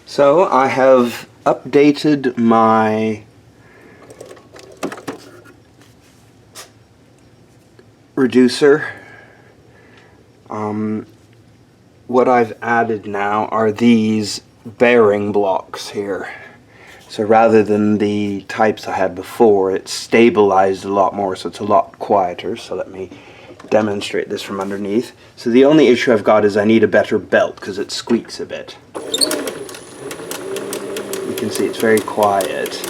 So I have updated my reducer. What I've added now are these bearing blocks here. So rather than the types I had before, it's stabilized a lot more, so it's a lot quieter. So let me demonstrate this from underneath. So the only issue I've got is I need a better belt because it squeaks a bit. You can see it's very quiet.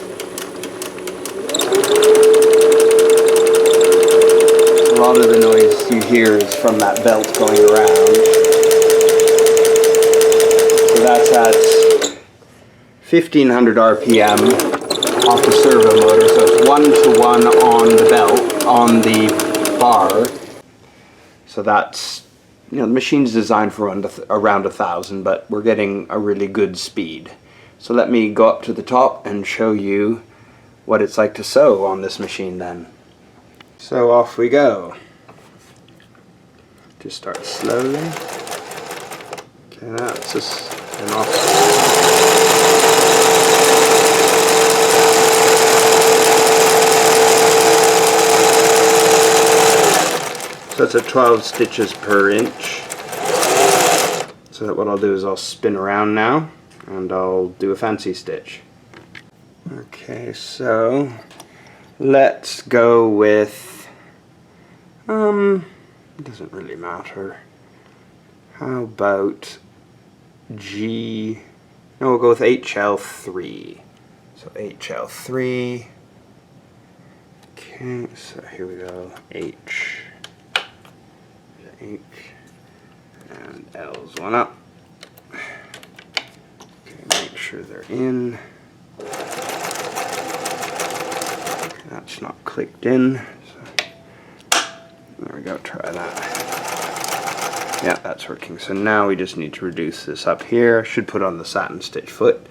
A lot of the noise you hear is from that belt going around. So that's at 1500 RPM off the servo motor, so it's 1-to-1 on the belt, on the bar. So that's, the machine's designed for around 1000, but we're getting a really good speed. So let me go up to the top and show you what it's like to sew on this machine then. So off we go. Just start slowly. Okay, that's just an off. So it's at 12 stitches per inch. So that what I'll do is I'll spin around now and I'll do a fancy stitch. Okay, so let's go with, it doesn't really matter. How about G, no, we'll go with HL3. So HL3, okay, so here we go, H, and L's one up. Okay, make sure they're in. Okay, that's not clicked in. So there we go, try that. Yeah, that's working. So now we just need to reduce this up here. Should put on the satin stitch foot.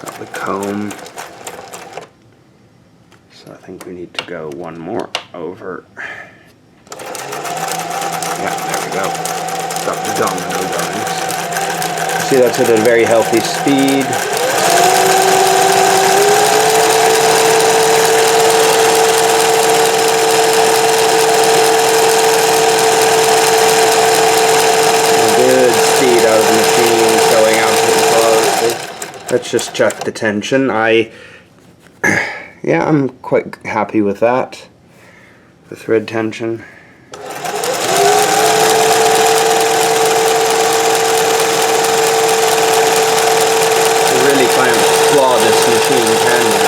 Got the comb. So I think we need to go one more over. Yeah, there we go. Got the domino going. See, that's at a very healthy speed. Good speed out of the machine, showing out flawlessly. Let's just check the tension. Yeah, I'm quite happy with that. The thread tension. You really can't flaw this machine, can you?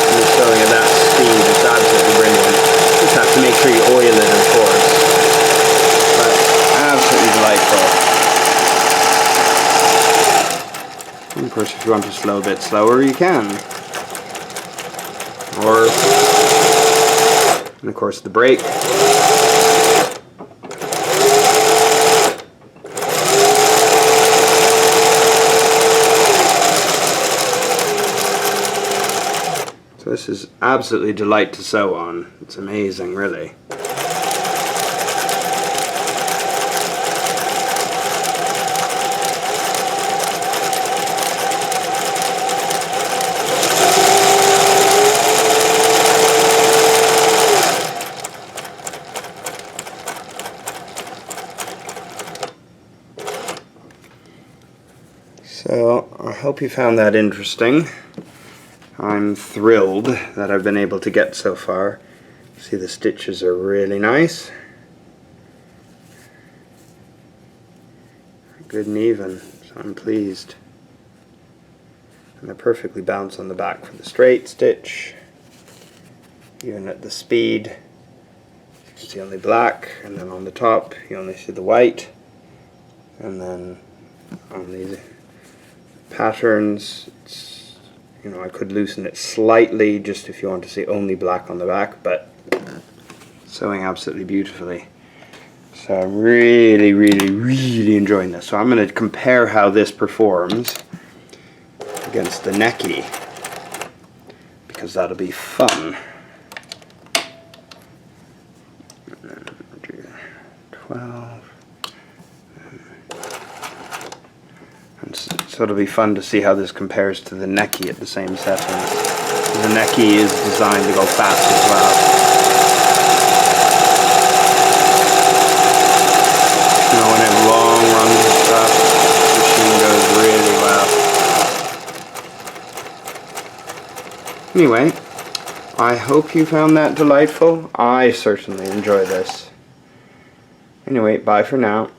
When you're showing at that speed, it's absolutely brilliant. Just have to make sure you oil it, of course. But absolutely delightful. And of course, if you want to slow a bit slower, you can. And of course the brake. So this is absolutely a delight to sew on. It's amazing, really. So I hope you found that interesting. I'm thrilled that I've been able to get so far. See, the stitches are really nice. Good and even, so I'm pleased. And they're perfectly balanced on the back for the straight stitch. Even at the speed, you can see only black, and then on the top you only see the white. And then on these patterns, I could loosen it slightly just if you want to see only black on the back, but sewing absolutely beautifully. So I'm really, really, really enjoying this. So I'm going to compare how this performs against the Necky, because that'll be fun. 12. So it'll be fun to see how this compares to the Neki at the same settings. The Neki is designed to go fast as well. You know, when it long runs and stuff, the machine goes really well. Anyway, I hope you found that delightful. I certainly enjoy this. Anyway, bye for now.